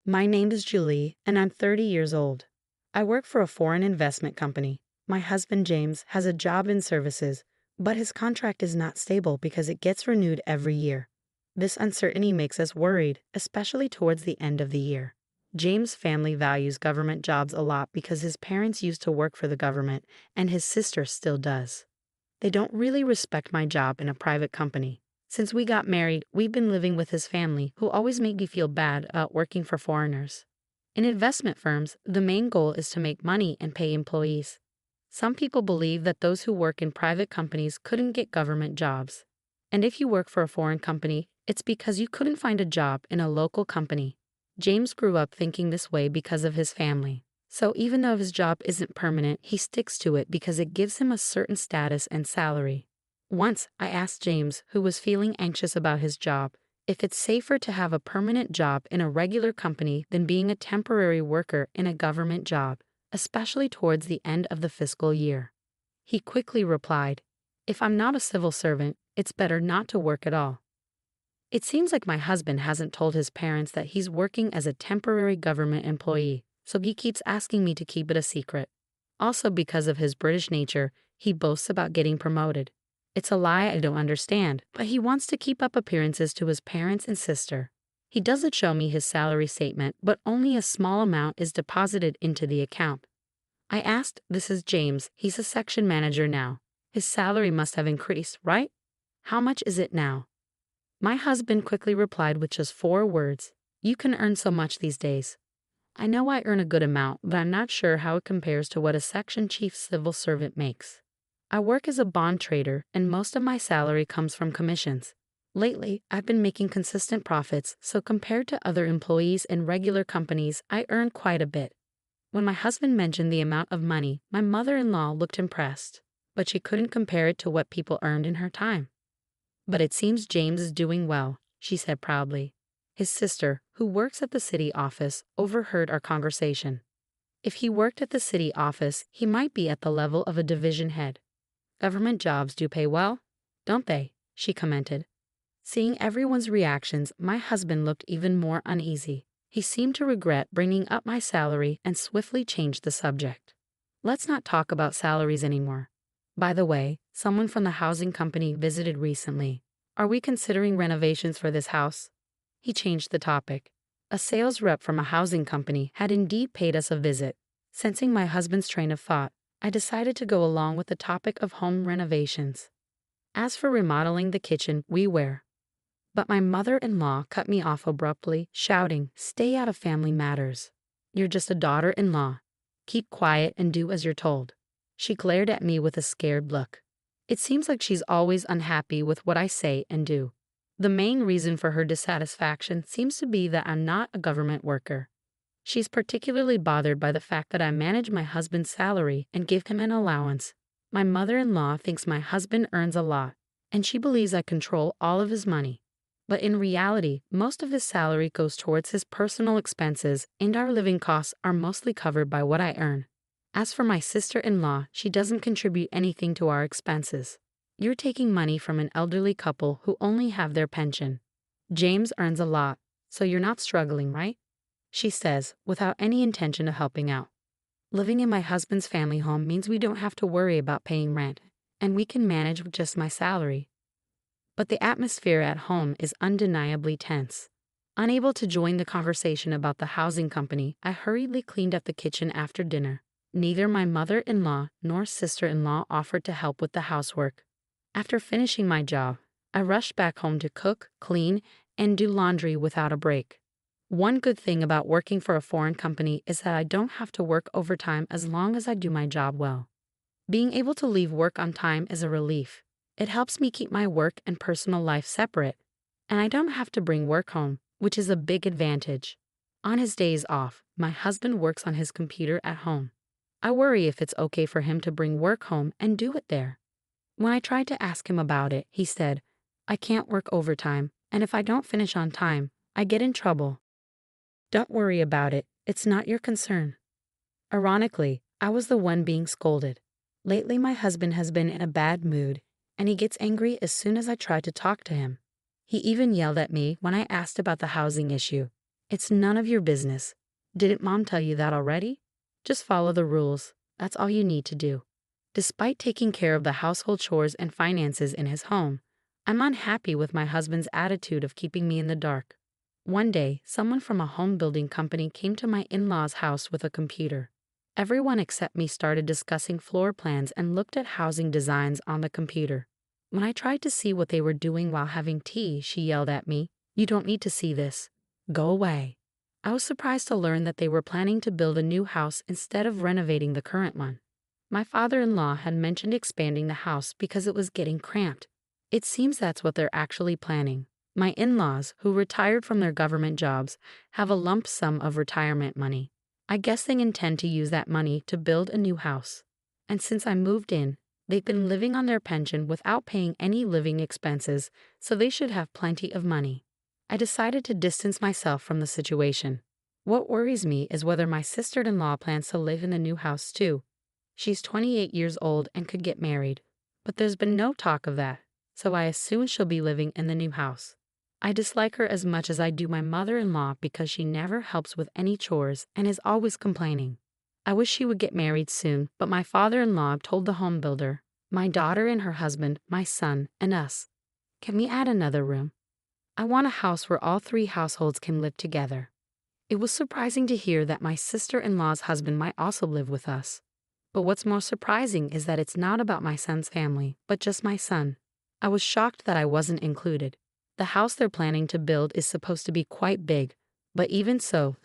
My name is Julie, and I'm 30 years old. I work for a foreign investment company. My husband James has a job in services, but his contract is not stable because it gets renewed every year. This uncertainty makes us worried, especially towards the end of the year. James' family values government jobs a lot because his parents used to work for the government, and his sister still does. They don't really respect my job in a private company. Since we got married, we've been living with his family, who always make me feel bad about working for foreigners. In investment firms, the main goal is to make money and pay employees. Some people believe that those who work in private companies couldn't get government jobs. And if you work for a foreign company, it's because you couldn't find a job in a local company. James grew up thinking this way because of his family. So even though his job isn't permanent, he sticks to it because it gives him a certain status and salary. Once, I asked James, who was feeling anxious about his job, if it's safer to have a permanent job in a regular company than being a temporary worker in a government job, especially towards the end of the fiscal year. He quickly replied, "If I'm not a civil servant, it's better not to work at all." It seems like my husband hasn't told his parents that he's working as a temporary government employee, so he keeps asking me to keep it a secret. Also, because of his British nature, he boasts about getting promoted. It's a lie I don't understand, but he wants to keep up appearances to his parents and sister. He doesn't show me his salary statement, but only a small amount is deposited into the account. I asked, "This is James, he's a section manager now. His salary must have increased, right? How much is it now?" My husband quickly replied with just 4 words, "You can earn so much these days." I know I earn a good amount, but I'm not sure how it compares to what a section chief civil servant makes. I work as a bond trader, and most of my salary comes from commissions. Lately, I've been making consistent profits, so compared to other employees in regular companies, I earn quite a bit. When my husband mentioned the amount of money, my mother-in-law looked impressed, but she couldn't compare it to what people earned in her time. "But it seems James is doing well," she said proudly. His sister, who works at the city office, overheard our conversation. "If he worked at the city office, he might be at the level of a division head. Government jobs do pay well, don't they?" she commented. Seeing everyone's reactions, my husband looked even more uneasy. He seemed to regret bringing up my salary and swiftly changed the subject. "Let's not talk about salaries anymore. By the way, someone from the housing company visited recently. Are we considering renovations for this house?" He changed the topic. A sales rep from a housing company had indeed paid us a visit. Sensing my husband's train of thought, I decided to go along with the topic of home renovations. As for remodeling the kitchen, we were. But my mother-in-law cut me off abruptly, shouting, "Stay out of family matters. You're just a daughter-in-law. Keep quiet and do as you're told." She glared at me with a scared look. It seems like she's always unhappy with what I say and do. The main reason for her dissatisfaction seems to be that I'm not a government worker. She's particularly bothered by the fact that I manage my husband's salary and give him an allowance. My mother-in-law thinks my husband earns a lot, and she believes I control all of his money. But in reality, most of his salary goes towards his personal expenses, and our living costs are mostly covered by what I earn. As for my sister-in-law, she doesn't contribute anything to our expenses. You're taking money from an elderly couple who only have their pension. James earns a lot, so you're not struggling, right?" she says, without any intention of helping out. "Living in my husband's family home means we don't have to worry about paying rent, and we can manage with just my salary." But the atmosphere at home is undeniably tense. Unable to join the conversation about the housing company, I hurriedly cleaned up the kitchen after dinner. Neither my mother-in-law nor sister-in-law offered to help with the housework. After finishing my job, I rushed back home to cook, clean, and do laundry without a break. One good thing about working for a foreign company is that I don't have to work overtime as long as I do my job well. Being able to leave work on time is a relief. It helps me keep my work and personal life separate, and I don't have to bring work home, which is a big advantage. On his days off, my husband works on his computer at home. I worry if it's okay for him to bring work home and do it there. When I tried to ask him about it, he said, "I can't work overtime, and if I don't finish on time, I get in trouble." Don't worry about it, it's not your concern. Ironically, I was the one being scolded. Lately, my husband has been in a bad mood, and he gets angry as soon as I try to talk to him. He even yelled at me when I asked about the housing issue. It's none of your business. Didn't Mom tell you that already? Just follow the rules. That's all you need to do. Despite taking care of the household chores and finances in his home, I'm unhappy with my husband's attitude of keeping me in the dark. One day, someone from a home building company came to my in-laws' house with a computer. Everyone except me started discussing floor plans and looked at housing designs on the computer. When I tried to see what they were doing while having tea, she yelled at me, "You don't need to see this. Go away." I was surprised to learn that they were planning to build a new house instead of renovating the current one. My father-in-law had mentioned expanding the house because it was getting cramped. It seems that's what they're actually planning. My in-laws, who retired from their government jobs, have a lump sum of retirement money. I guess they intend to use that money to build a new house. And since I moved in, they've been living on their pension without paying any living expenses, so they should have plenty of money. I decided to distance myself from the situation. What worries me is whether my sister-in-law plans to live in the new house too. She's 28 years old and could get married, but there's been no talk of that, so I assume she'll be living in the new house. I dislike her as much as I do my mother-in-law because she never helps with any chores and is always complaining. I wish she would get married soon, but my father-in-law told the home builder, my daughter and her husband, my son, and us, "Can we add another room? I want a house where all three households can live together." It was surprising to hear that my sister-in-law's husband might also live with us. But what's more surprising is that it's not about my son's family, but just my son. I was shocked that I wasn't included. The house they're planning to build is supposed to be quite big, but even so,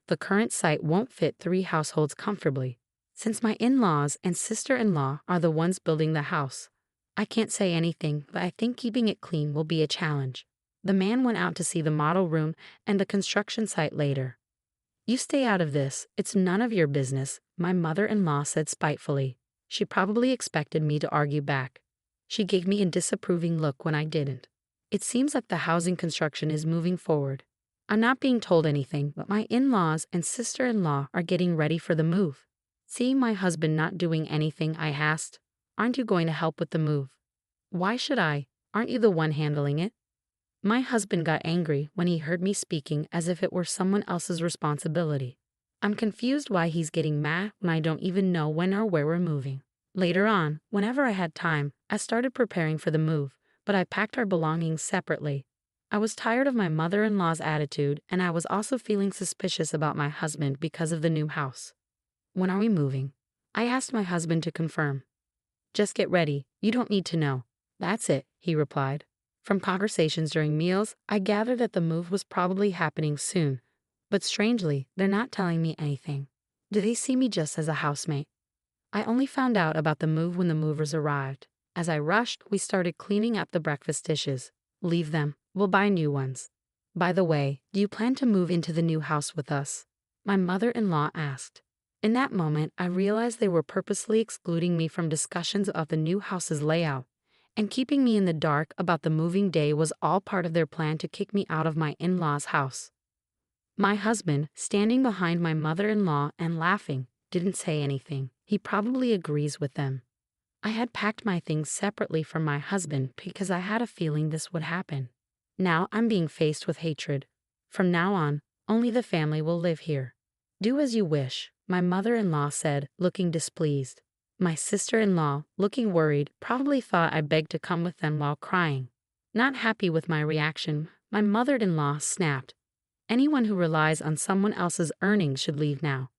the current site won't fit three households comfortably. Since my in-laws and sister-in-law are the ones building the house, I can't say anything, but I think keeping it clean will be a challenge. The man went out to see the model room and the construction site later. "You stay out of this. It's none of your business," my mother-in-law said spitefully. She probably expected me to argue back. She gave me a disapproving look when I didn't. It seems like the housing construction is moving forward. I'm not being told anything, but my in-laws and sister-in-law are getting ready for the move. Seeing my husband not doing anything, I asked, "Aren't you going to help with the move?" "Why should I? Aren't you the one handling it?" My husband got angry when he heard me speaking as if it were someone else's responsibility. I'm confused why he's getting mad when I don't even know when or where we're moving. Later on, whenever I had time, I started preparing for the move, but I packed our belongings separately. I was tired of my mother-in-law's attitude, and I was also feeling suspicious about my husband because of the new house. "When are we moving?" I asked my husband to confirm. "Just get ready. You don't need to know." "That's it," he replied. From conversations during meals, I gathered that the move was probably happening soon. But strangely, they're not telling me anything. Do they see me just as a housemate? I only found out about the move when the movers arrived. As I rushed, we started cleaning up the breakfast dishes. "Leave them. We'll buy new ones." "By the way, do you plan to move into the new house with us?" my mother-in-law asked. In that moment, I realized they were purposely excluding me from discussions of the new house's layout, and keeping me in the dark about the moving day was all part of their plan to kick me out of my in-laws' house. My husband, standing behind my mother-in-law and laughing, didn't say anything. He probably agrees with them. I had packed my things separately from my husband because I had a feeling this would happen. Now I'm being faced with hatred. From now on, only the family will live here. "Do as you wish," my mother-in-law said, looking displeased. My sister-in-law, looking worried, probably thought I begged to come with them while crying. Not happy with my reaction, my mother-in-law snapped, "Anyone who relies on someone else's earnings should leave now.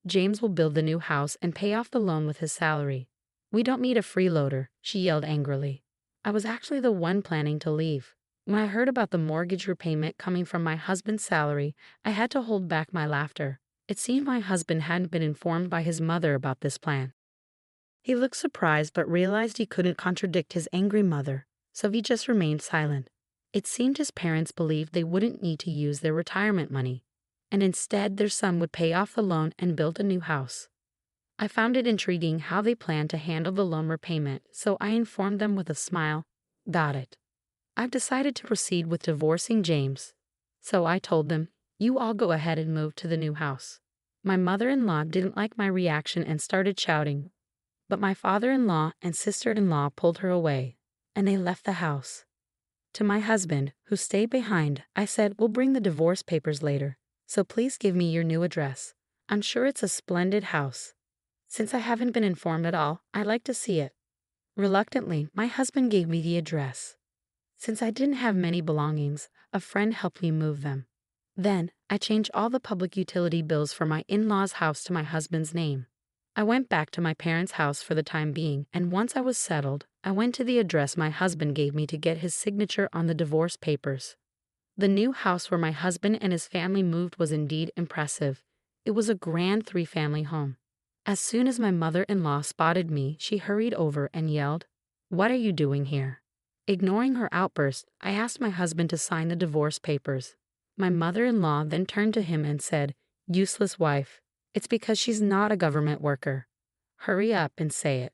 James will build the new house and pay off the loan with his salary. We don't need a freeloader," she yelled angrily. I was actually the one planning to leave. When I heard about the mortgage repayment coming from my husband's salary, I had to hold back my laughter. It seemed my husband hadn't been informed by his mother about this plan. He looked surprised but realized he couldn't contradict his angry mother, so he just remained silent. It seemed his parents believed they wouldn't need to use their retirement money, and instead their son would pay off the loan and build a new house. I found it intriguing how they planned to handle the loan repayment, so I informed them with a smile, "Got it. I've decided to proceed with divorcing James." So I told them, "You all go ahead and move to the new house." My mother-in-law didn't like my reaction and started shouting, but my father-in-law and sister-in-law pulled her away, and they left the house. To my husband, who stayed behind, I said, "We'll bring the divorce papers later, so please give me your new address. I'm sure it's a splendid house. Since I haven't been informed at all, I'd like to see it." Reluctantly, my husband gave me the address. Since I didn't have many belongings, a friend helped me move them. Then, I changed all the public utility bills for my in-laws' house to my husband's name. I went back to my parents' house for the time being, and once I was settled, I went to the address my husband gave me to get his signature on the divorce papers. The new house where my husband and his family moved was indeed impressive. It was a grand three-family home. As soon as my mother-in-law spotted me, she hurried over and yelled, "What are you doing here?" Ignoring her outburst, I asked my husband to sign the divorce papers. My mother-in-law then turned to him and said, "Useless wife. It's because she's not a government worker. Hurry up and say it."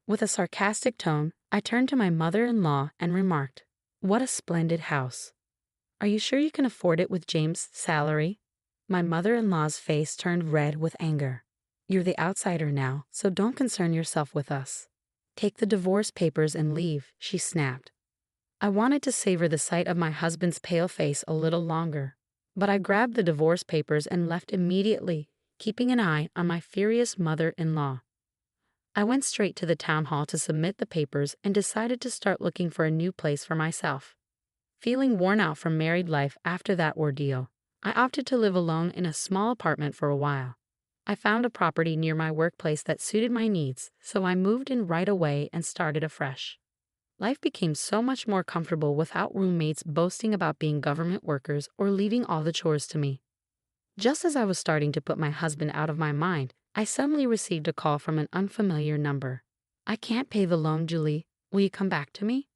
With a sarcastic tone, I turned to my mother-in-law and remarked, "What a splendid house. Are you sure you can afford it with James' salary?" My mother-in-law's face turned red with anger. "You're the outsider now, so don't concern yourself with us. Take the divorce papers and leave," she snapped. I wanted to savor the sight of my husband's pale face a little longer, but I grabbed the divorce papers and left immediately, keeping an eye on my furious mother-in-law. I went straight to the town hall to submit the papers and decided to start looking for a new place for myself. Feeling worn out from married life after that ordeal, I opted to live alone in a small apartment for a while. I found a property near my workplace that suited my needs, so I moved in right away and started afresh. Life became so much more comfortable without roommates boasting about being government workers or leaving all the chores to me. Just as I was starting to put my husband out of my mind, I suddenly received a call from an unfamiliar number. "I can't pay the loan, Julie. Will you come back to me?"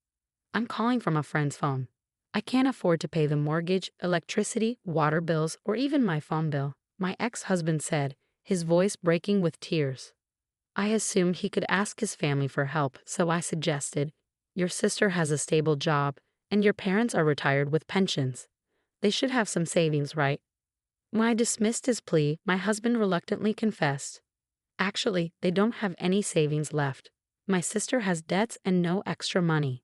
"I'm calling from a friend's phone. I can't afford to pay the mortgage, electricity, water bills, or even my phone bill," my ex-husband said, his voice breaking with tears. I assumed he could ask his family for help, so I suggested, "Your sister has a stable job, and your parents are retired with pensions. They should have some savings, right?" When I dismissed his plea, my husband reluctantly confessed, "Actually, they don't have any savings left. My sister has debts and no extra money."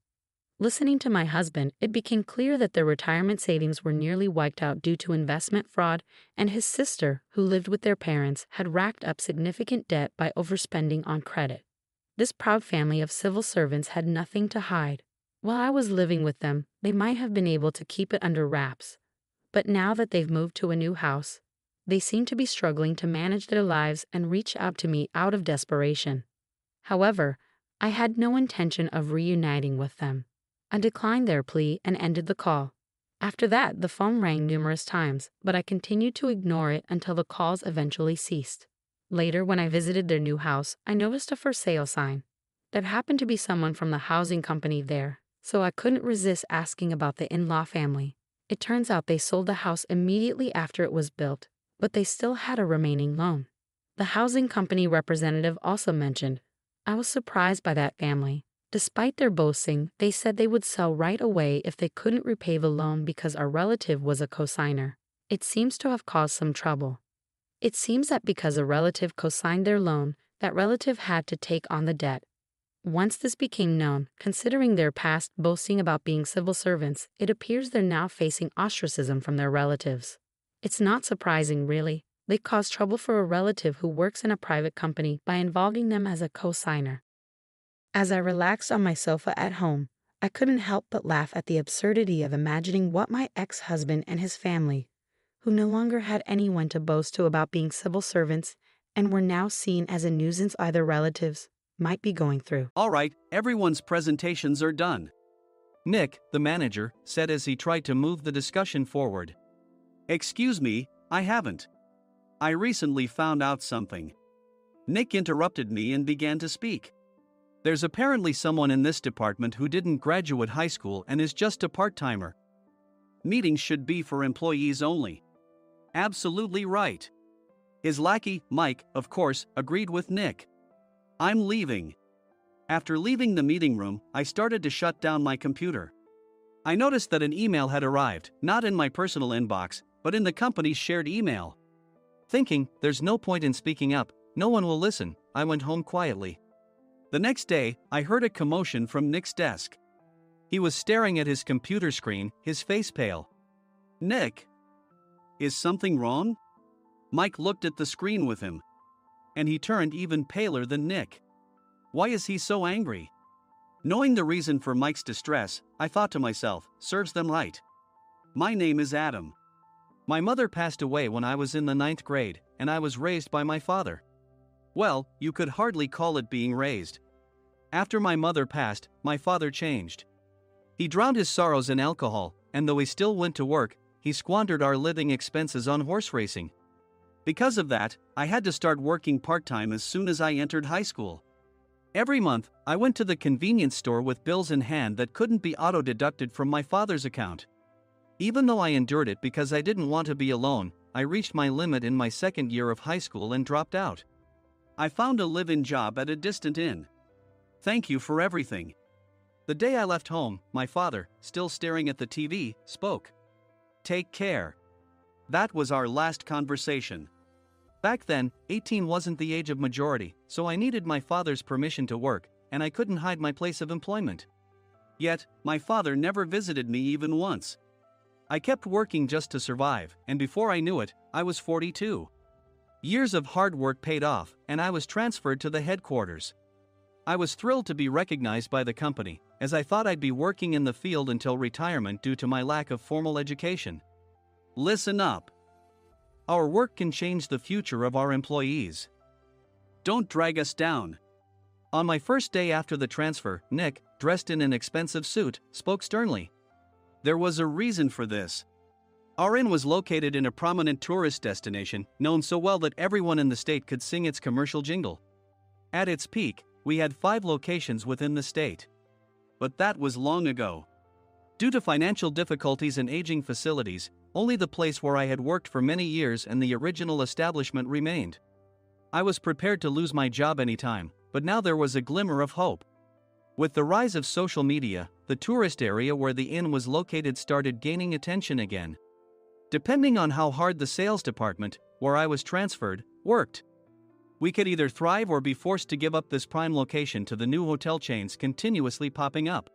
Listening to my husband, it became clear that their retirement savings were nearly wiped out due to investment fraud, and his sister, who lived with their parents, had racked up significant debt by overspending on credit. This proud family of civil servants had nothing to hide. While I was living with them, they might have been able to keep it under wraps. But now that they've moved to a new house, they seem to be struggling to manage their lives and reach out to me out of desperation. However, I had no intention of reuniting with them. I declined their plea and ended the call. After that, the phone rang numerous times, but I continued to ignore it until the calls eventually ceased. Later, when I visited their new house, I noticed a for sale sign. There happened to be someone from the housing company there, so I couldn't resist asking about the in-law family. It turns out they sold the house immediately after it was built, but they still had a remaining loan. The housing company representative also mentioned, "I was surprised by that family. Despite their boasting, they said they would sell right away if they couldn't repay the loan because our relative was a cosigner. It seems to have caused some trouble." It seems that because a relative cosigned their loan, that relative had to take on the debt. Once this became known, considering their past boasting about being civil servants, it appears they're now facing ostracism from their relatives. It's not surprising, really. They caused trouble for a relative who works in a private company by involving them as a cosigner. As I relaxed on my sofa at home, I couldn't help but laugh at the absurdity of imagining what my ex-husband and his family, who no longer had anyone to boast to about being civil servants and were now seen as a nuisance by their relatives, might be going through. "All right, everyone's presentations are done," Nick, the manager, said as he tried to move the discussion forward. "Excuse me, I haven't. I recently found out something." Nick interrupted me and began to speak. "There's apparently someone in this department who didn't graduate high school and is just a part-timer. Meetings should be for employees only." "Absolutely right." His lackey, Mike, of course, agreed with Nick. "I'm leaving." After leaving the meeting room, I started to shut down my computer. I noticed that an email had arrived, not in my personal inbox, but in the company's shared email. Thinking, there's no point in speaking up, no one will listen, I went home quietly. The next day, I heard a commotion from Nick's desk. He was staring at his computer screen, his face pale. "Nick, is something wrong?" Mike looked at the screen with him. And he turned even paler than Nick. Why is he so angry? Knowing the reason for Mike's distress, I thought to myself, serves them right. My name is Adam. My mother passed away when I was in the 9th grade, and I was raised by my father. Well, you could hardly call it being raised. After my mother passed, my father changed. He drowned his sorrows in alcohol, and though he still went to work, he squandered our living expenses on horse racing. Because of that, I had to start working part-time as soon as I entered high school. Every month, I went to the convenience store with bills in hand that couldn't be auto-deducted from my father's account. Even though I endured it because I didn't want to be alone, I reached my limit in my 2nd year of high school and dropped out. I found a live-in job at a distant inn. Thank you for everything. The day I left home, my father, still staring at the TV, spoke. Take care. That was our last conversation. Back then, 18 wasn't the age of majority, so I needed my father's permission to work, and I couldn't hide my place of employment. Yet, my father never visited me even once. I kept working just to survive, and before I knew it, I was 42. Years of hard work paid off, and I was transferred to the headquarters. I was thrilled to be recognized by the company, as I thought I'd be working in the field until retirement due to my lack of formal education. Listen up. Our work can change the future of our employees. Don't drag us down. On my first day after the transfer, Nick, dressed in an expensive suit, spoke sternly. There was a reason for this. Our inn was located in a prominent tourist destination, known so well that everyone in the state could sing its commercial jingle. At its peak, we had 5 locations within the state. But that was long ago. Due to financial difficulties and aging facilities, only the place where I had worked for many years and the original establishment remained. I was prepared to lose my job anytime, but now there was a glimmer of hope. With the rise of social media, the tourist area where the inn was located started gaining attention again. Depending on how hard the sales department, where I was transferred, worked, we could either thrive or be forced to give up this prime location to the new hotel chains continuously popping up.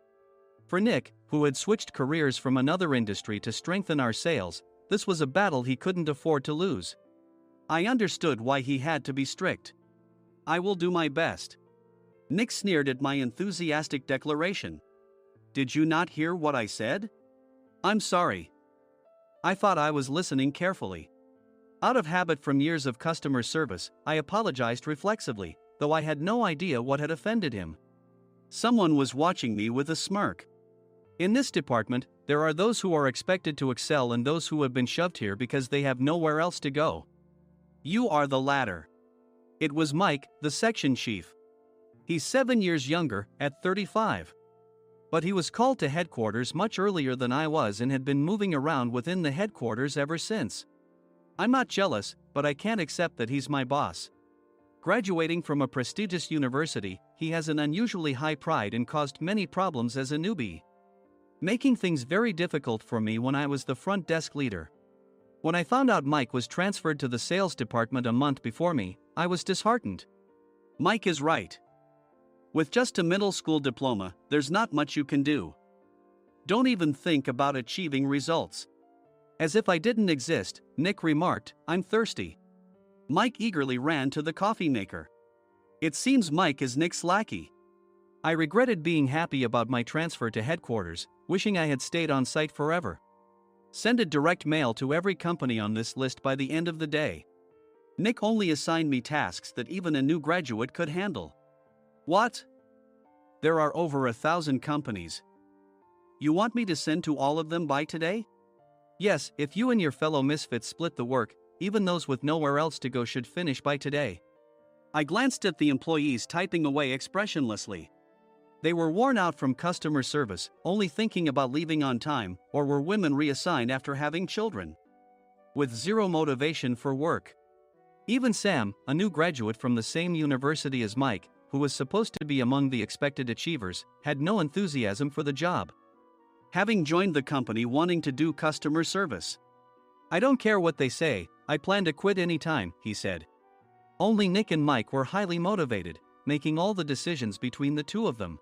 For Nick, who had switched careers from another industry to strengthen our sales, this was a battle he couldn't afford to lose. I understood why he had to be strict. I will do my best. Nick sneered at my enthusiastic declaration. Did you not hear what I said? I'm sorry. I thought I was listening carefully. Out of habit from years of customer service, I apologized reflexively, though I had no idea what had offended him. Someone was watching me with a smirk. In this department, there are those who are expected to excel and those who have been shoved here because they have nowhere else to go. You are the latter. It was Mike, the section chief. He's 7 years younger, at 35. But he was called to headquarters much earlier than I was and had been moving around within the headquarters ever since. I'm not jealous, but I can't accept that he's my boss. Graduating from a prestigious university, he has an unusually high pride and caused many problems as a newbie, making things very difficult for me when I was the front desk leader. When I found out Mike was transferred to the sales department a month before me, I was disheartened. Mike is right. With just a middle school diploma, there's not much you can do. Don't even think about achieving results. As if I didn't exist, Nick remarked, I'm thirsty. Mike eagerly ran to the coffee maker. It seems Mike is Nick's lackey. I regretted being happy about my transfer to headquarters, wishing I had stayed on site forever. Send a direct mail to every company on this list by the end of the day. Nick only assigned me tasks that even a new graduate could handle. What? There are over 1,000 companies. You want me to send to all of them by today? Yes, if you and your fellow misfits split the work, even those with nowhere else to go should finish by today. I glanced at the employees typing away expressionlessly. They were worn out from customer service, only thinking about leaving on time, or were women reassigned after having children, with zero motivation for work. Even Sam, a new graduate from the same university as Mike, who was supposed to be among the expected achievers, had no enthusiasm for the job, having joined the company wanting to do customer service. I don't care what they say, I plan to quit anytime, he said. Only Nick and Mike were highly motivated, making all the decisions between the two of them.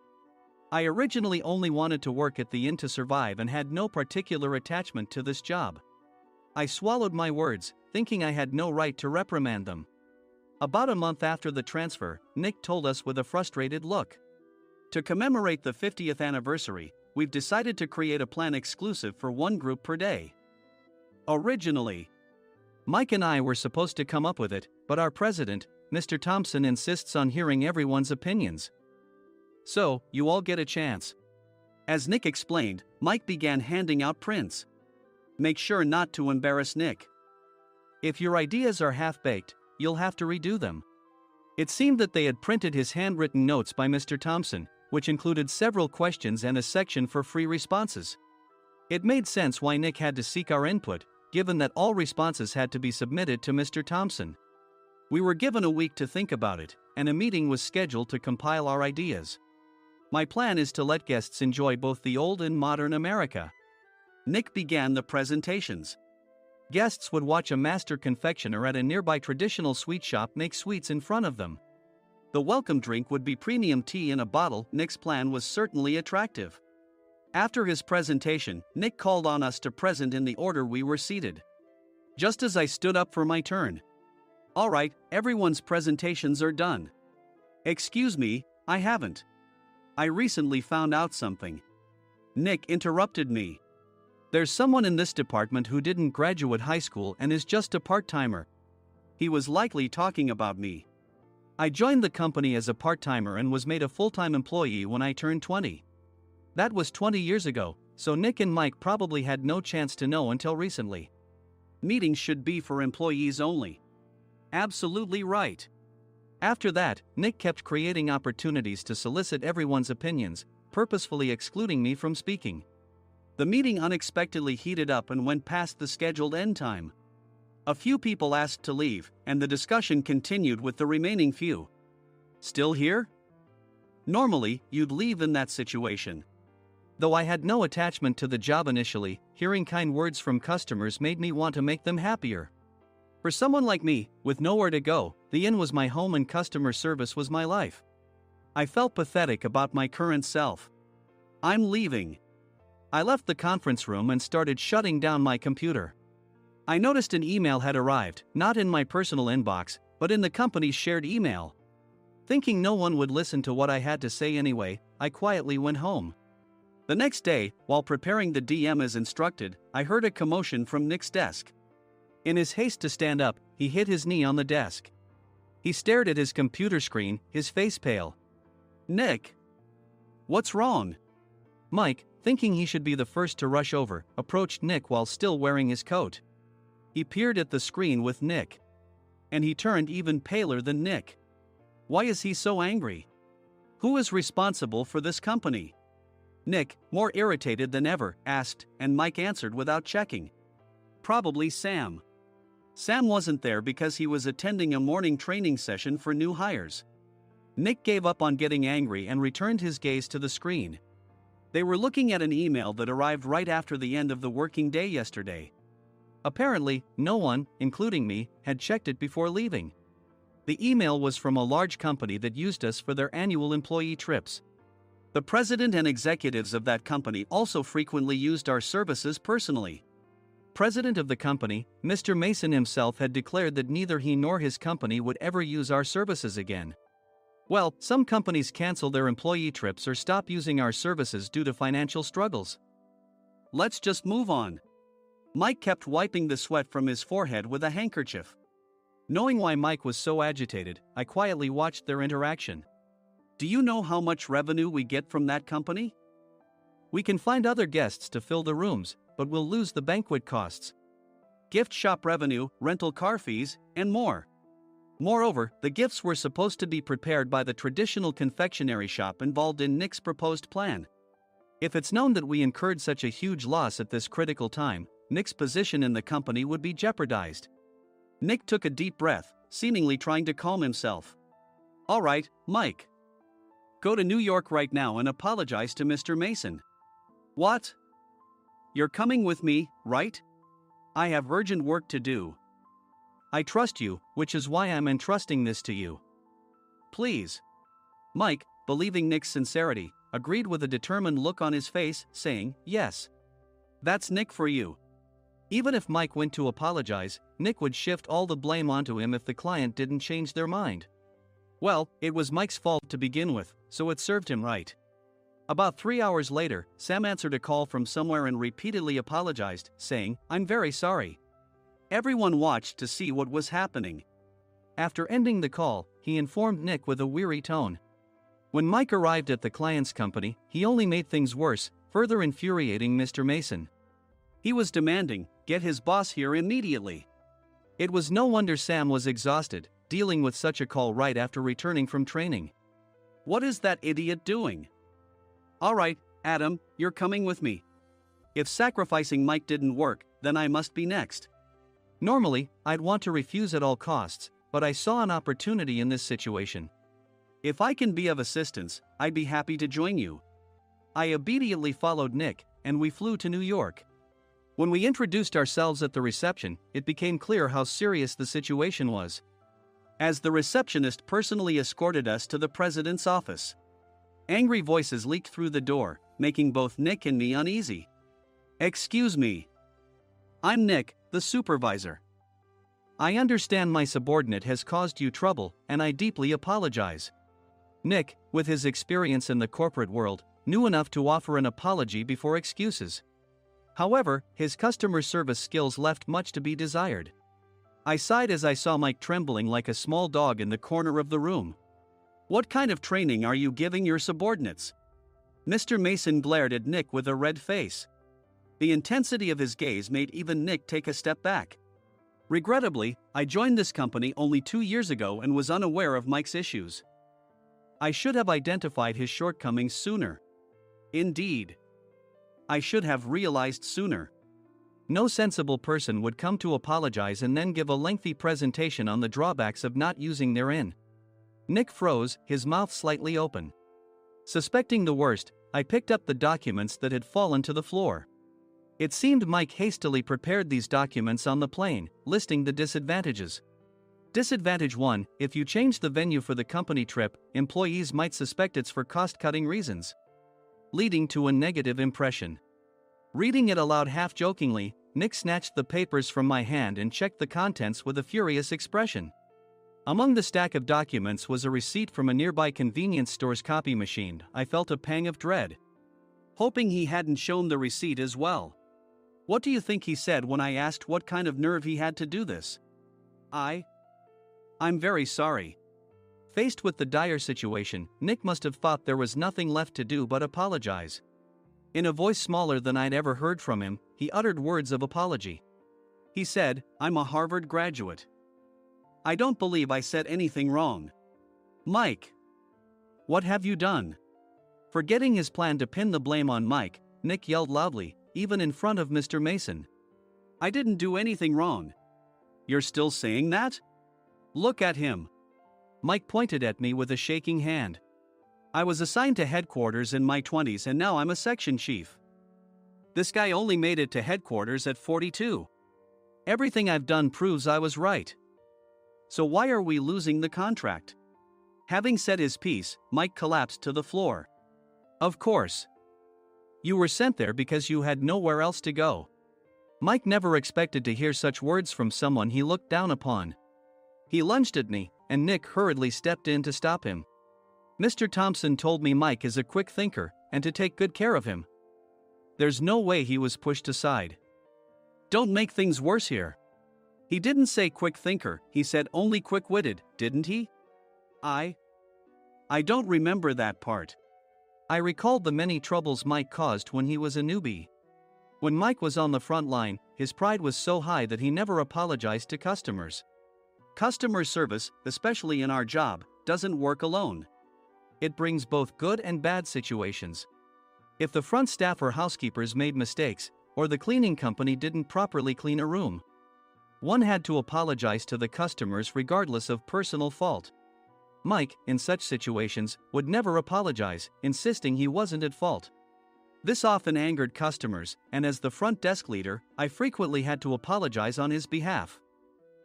I originally only wanted to work at the inn to survive and had no particular attachment to this job. I swallowed my words, thinking I had no right to reprimand them. About a month after the transfer, Nick told us with a frustrated look. To commemorate the 50th anniversary, we've decided to create a plan exclusive for one group per day. Originally, Mike and I were supposed to come up with it, but our president, Mr. Thompson, insists on hearing everyone's opinions. So, you all get a chance. As Nick explained, Mike began handing out prints. Make sure not to embarrass Nick. If your ideas are half-baked, you'll have to redo them. It seemed that they had printed his handwritten notes by Mr. Thompson, which included several questions and a section for free responses. It made sense why Nick had to seek our input, given that all responses had to be submitted to Mr. Thompson. We were given a week to think about it, and a meeting was scheduled to compile our ideas. My plan is to let guests enjoy both the old and modern America. Nick began the presentations. Guests would watch a master confectioner at a nearby traditional sweet shop make sweets in front of them. The welcome drink would be premium tea in a bottle. Nick's plan was certainly attractive. After his presentation, Nick called on us to present in the order we were seated. Just as I stood up for my turn. All right, everyone's presentations are done. Excuse me, I haven't. I recently found out something. Nick interrupted me. There's someone in this department who didn't graduate high school and is just a part-timer. He was likely talking about me. I joined the company as a part-timer and was made a full-time employee when I turned 20. That was 20 years ago, so Nick and Mike probably had no chance to know until recently. Meetings should be for employees only. Absolutely right. After that, Nick kept creating opportunities to solicit everyone's opinions, purposefully excluding me from speaking. The meeting unexpectedly heated up and went past the scheduled end time. A few people asked to leave, and the discussion continued with the remaining few. Still here? Normally, you'd leave in that situation. Though I had no attachment to the job initially, hearing kind words from customers made me want to make them happier. For someone like me, with nowhere to go, the inn was my home and customer service was my life. I felt pathetic about my current self. I'm leaving. I left the conference room and started shutting down my computer. I noticed an email had arrived, not in my personal inbox, but in the company's shared email. Thinking no one would listen to what I had to say anyway, I quietly went home. The next day, while preparing the DM as instructed, I heard a commotion from Nick's desk. In his haste to stand up, he hit his knee on the desk. He stared at his computer screen, his face pale. Nick! What's wrong? Mike, thinking he should be the first to rush over, approached Nick while still wearing his coat. He peered at the screen with Nick. And he turned even paler than Nick. Why is he so angry? Who is responsible for this company? Nick, more irritated than ever, asked, and Mike answered without checking. Probably Sam. Sam wasn't there because he was attending a morning training session for new hires. Nick gave up on getting angry and returned his gaze to the screen. They were looking at an email that arrived right after the end of the working day yesterday. Apparently, no one, including me, had checked it before leaving. The email was from a large company that used us for their annual employee trips. The president and executives of that company also frequently used our services personally. President of the company, Mr. Mason himself, had declared that neither he nor his company would ever use our services again. Well, some companies cancel their employee trips or stop using our services due to financial struggles. Let's just move on. Mike kept wiping the sweat from his forehead with a handkerchief. Knowing why Mike was so agitated, I quietly watched their interaction. Do you know how much revenue we get from that company? We can find other guests to fill the rooms, but we'll lose the banquet costs, gift shop revenue, rental car fees, and more. Moreover, the gifts were supposed to be prepared by the traditional confectionery shop involved in Nick's proposed plan. If it's known that we incurred such a huge loss at this critical time, Nick's position in the company would be jeopardized. Nick took a deep breath, seemingly trying to calm himself. All right, Mike. Go to New York right now and apologize to Mr. Mason. What? You're coming with me, right? I have urgent work to do. I trust you, which is why I'm entrusting this to you. Please. Mike, believing Nick's sincerity, agreed with a determined look on his face, saying, "Yes. That's Nick for you." Even if Mike went to apologize, Nick would shift all the blame onto him if the client didn't change their mind. Well, it was Mike's fault to begin with, so it served him right. About 3 hours later, Sam answered a call from somewhere and repeatedly apologized, saying, "I'm very sorry." Everyone watched to see what was happening. After ending the call, he informed Nick with a weary tone. When Mike arrived at the client's company, he only made things worse, further infuriating Mr. Mason. He was demanding, "Get his boss here immediately." It was no wonder Sam was exhausted, dealing with such a call right after returning from training. "What is that idiot doing?" "All right, Adam, you're coming with me. If sacrificing Mike didn't work, then I must be next." Normally, I'd want to refuse at all costs, but I saw an opportunity in this situation. "If I can be of assistance, I'd be happy to join you." I obediently followed Nick, and we flew to New York. When we introduced ourselves at the reception, it became clear how serious the situation was, as the receptionist personally escorted us to the president's office. Angry voices leaked through the door, making both Nick and me uneasy. "Excuse me. I'm Nick, the supervisor. I understand my subordinate has caused you trouble, and I deeply apologize." Nick, with his experience in the corporate world, knew enough to offer an apology before excuses. However, his customer service skills left much to be desired. I sighed as I saw Mike trembling like a small dog in the corner of the room. "What kind of training are you giving your subordinates?" Mr. Mason glared at Nick with a red face. The intensity of his gaze made even Nick take a step back. Regrettably, I joined this company only 2 years ago and was unaware of Mike's issues. I should have identified his shortcomings sooner. Indeed, I should have realized sooner. No sensible person would come to apologize and then give a lengthy presentation on the drawbacks of not using their in. Nick froze, his mouth slightly open. Suspecting the worst, I picked up the documents that had fallen to the floor. It seemed Mike hastily prepared these documents on the plane, listing the disadvantages. Disadvantage 1: if you change the venue for the company trip, employees might suspect it's for cost-cutting reasons, leading to a negative impression. Reading it aloud half-jokingly, Nick snatched the papers from my hand and checked the contents with a furious expression. Among the stack of documents was a receipt from a nearby convenience store's copy machine. I felt a pang of dread, hoping he hadn't shown the receipt as well. What do you think he said when I asked what kind of nerve he had to do this? "I'm very sorry." Faced with the dire situation, Nick must have thought there was nothing left to do but apologize. In a voice smaller than I'd ever heard from him, he uttered words of apology. He said, "I'm a Harvard graduate. I don't believe I said anything wrong." "Mike, what have you done?" Forgetting his plan to pin the blame on Mike, Nick yelled loudly, even in front of Mr. Mason. "I didn't do anything wrong." "You're still saying that? Look at him." Mike pointed at me with a shaking hand. "I was assigned to headquarters in my 20s and now I'm a section chief. This guy only made it to headquarters at 42. Everything I've done proves I was right. So why are we losing the contract?" Having said his piece, Mike collapsed to the floor. "Of course. You were sent there because you had nowhere else to go." Mike never expected to hear such words from someone he looked down upon. He lunged at me, and Nick hurriedly stepped in to stop him. "Mr. Thompson told me Mike is a quick thinker, and to take good care of him." There's no way he was pushed aside. "Don't make things worse here. He didn't say quick thinker, he said only quick-witted, didn't he?" I don't remember that part." I recalled the many troubles Mike caused when he was a newbie. When Mike was on the front line, his pride was so high that he never apologized to customers. Customer service, especially in our job, doesn't work alone. It brings both good and bad situations. If the front staff or housekeepers made mistakes, or the cleaning company didn't properly clean a room, one had to apologize to the customers regardless of personal fault. Mike, in such situations, would never apologize, insisting he wasn't at fault. This often angered customers, and as the front desk leader, I frequently had to apologize on his behalf.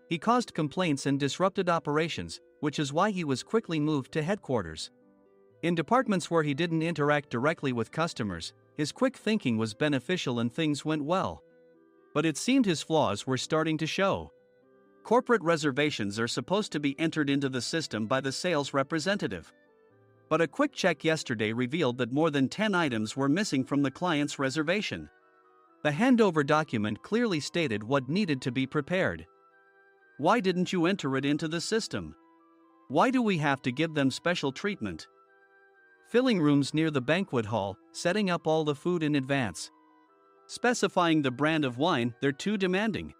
He caused complaints and disrupted operations, which is why he was quickly moved to headquarters. In departments where he didn't interact directly with customers, his quick thinking was beneficial and things went well. But it seemed his flaws were starting to show. Corporate reservations are supposed to be entered into the system by the sales representative. But a quick check yesterday revealed that more than 10 items were missing from the client's reservation. The handover document clearly stated what needed to be prepared. Why didn't you enter it into the system? Why do we have to give them special treatment? Filling rooms near the banquet hall, setting up all the food in advance. Specifying the brand of wine, they're too demanding.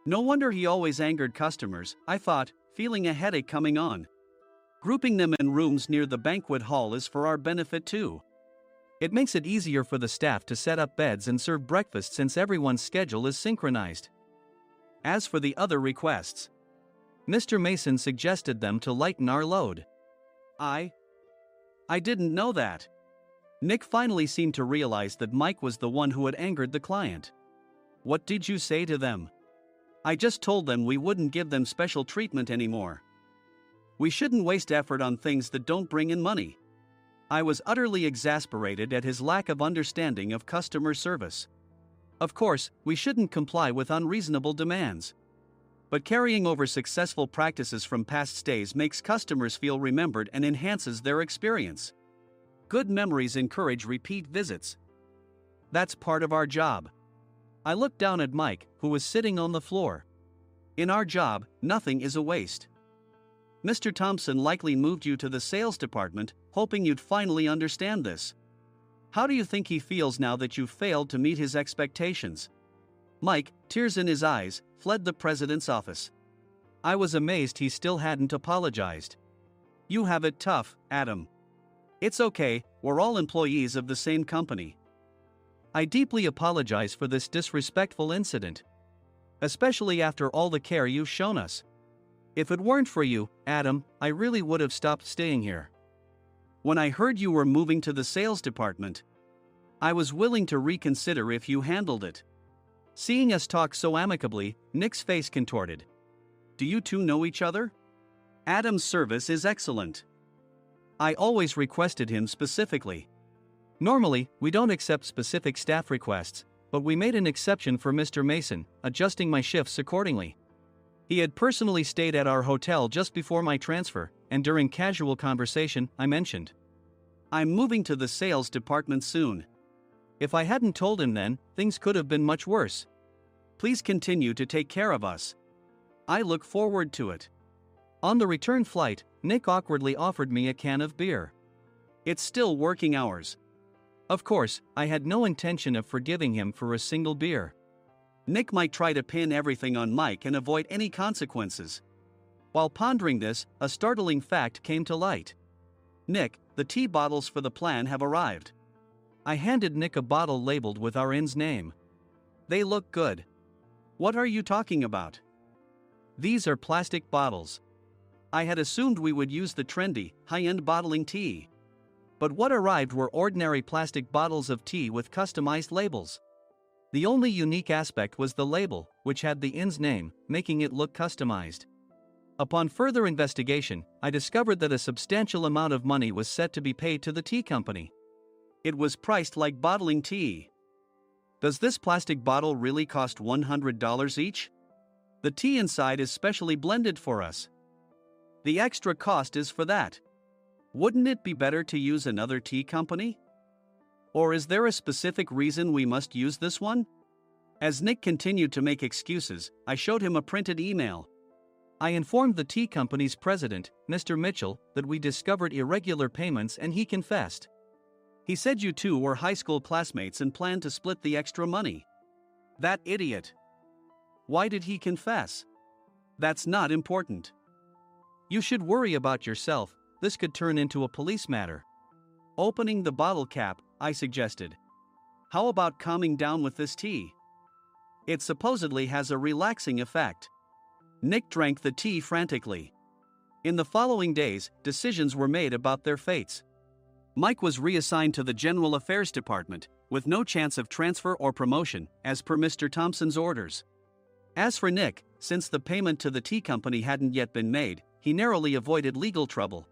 No wonder he always angered customers, I thought, feeling a headache coming on. Grouping them in rooms near the banquet hall is for our benefit too. It makes it easier for the staff to set up beds and serve breakfast since everyone's schedule is synchronized. As for the other requests, Mr. Mason suggested them to lighten our load. I didn't know that. Nick finally seemed to realize that Mike was the one who had angered the client. What did you say to them? I just told them we wouldn't give them special treatment anymore. We shouldn't waste effort on things that don't bring in money. I was utterly exasperated at his lack of understanding of customer service. Of course, we shouldn't comply with unreasonable demands. But carrying over successful practices from past stays makes customers feel remembered and enhances their experience. Good memories encourage repeat visits. That's part of our job. I looked down at Mike, who was sitting on the floor. In our job, nothing is a waste. Mr. Thompson likely moved you to the sales department, hoping you'd finally understand this. How do you think he feels now that you've failed to meet his expectations? Mike, tears in his eyes, fled the president's office. I was amazed he still hadn't apologized. You have it tough, Adam. It's okay, we're all employees of the same company. I deeply apologize for this disrespectful incident. Especially after all the care you've shown us. If it weren't for you, Adam, I really would have stopped staying here. When I heard you were moving to the sales department, I was willing to reconsider if you handled it. Seeing us talk so amicably, Nick's face contorted. Do you two know each other? Adam's service is excellent. I always requested him specifically. Normally, we don't accept specific staff requests, but we made an exception for Mr. Mason, adjusting my shifts accordingly. He had personally stayed at our hotel just before my transfer, and during casual conversation, I mentioned, I'm moving to the sales department soon. If I hadn't told him then, things could have been much worse. Please continue to take care of us. I look forward to it. On the return flight, Nick awkwardly offered me a can of beer. It's still working hours. Of course, I had no intention of forgiving him for a single beer. Nick might try to pin everything on Mike and avoid any consequences. While pondering this, a startling fact came to light. Nick, the tea bottles for the plan have arrived. I handed Nick a bottle labeled with our inn's name. They look good. What are you talking about? These are plastic bottles. I had assumed we would use the trendy, high-end bottling tea. But what arrived were ordinary plastic bottles of tea with customized labels. The only unique aspect was the label, which had the inn's name, making it look customized. Upon further investigation, I discovered that a substantial amount of money was set to be paid to the tea company. It was priced like bottling tea. Does this plastic bottle really cost $100 each? The tea inside is specially blended for us. The extra cost is for that. Wouldn't it be better to use another tea company? Or is there a specific reason we must use this one? As Nick continued to make excuses, I showed him a printed email. I informed the tea company's president, Mr. Mitchell, that we discovered irregular payments and he confessed. He said you two were high school classmates and planned to split the extra money. That idiot. Why did he confess? That's not important. You should worry about yourself, this could turn into a police matter. Opening the bottle cap, I suggested. How about calming down with this tea? It supposedly has a relaxing effect. Nick drank the tea frantically. In the following days, decisions were made about their fates. Mike was reassigned to the General Affairs Department, with no chance of transfer or promotion, as per Mr. Thompson's orders. As for Nick, since the payment to the tea company hadn't yet been made, he narrowly avoided legal trouble.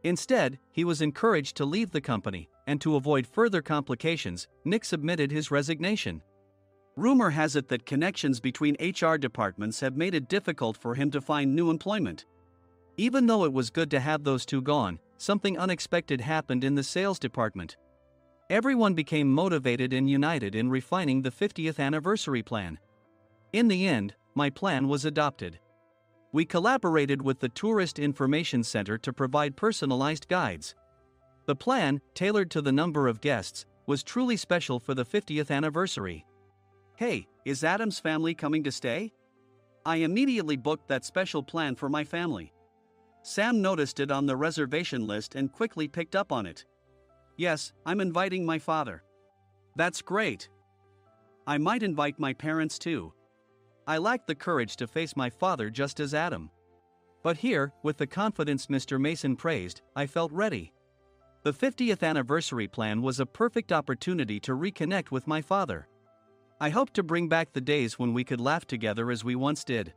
Instead, he was encouraged to leave the company, and to avoid further complications, Nick submitted his resignation. Rumor has it that connections between HR departments have made it difficult for him to find new employment. Even though it was good to have those two gone, something unexpected happened in the sales department. Everyone became motivated and united in refining the 50th anniversary plan. In the end, my plan was adopted. We collaborated with the Tourist Information Center to provide personalized guides. The plan, tailored to the number of guests, was truly special for the 50th anniversary. Hey, is Adam's family coming to stay? I immediately booked that special plan for my family. Sam noticed it on the reservation list and quickly picked up on it. Yes, I'm inviting my father. That's great. I might invite my parents too. I lacked the courage to face my father just as Adam. But here, with the confidence Mr. Mason praised, I felt ready. The 50th anniversary plan was a perfect opportunity to reconnect with my father. I hope to bring back the days when we could laugh together as we once did.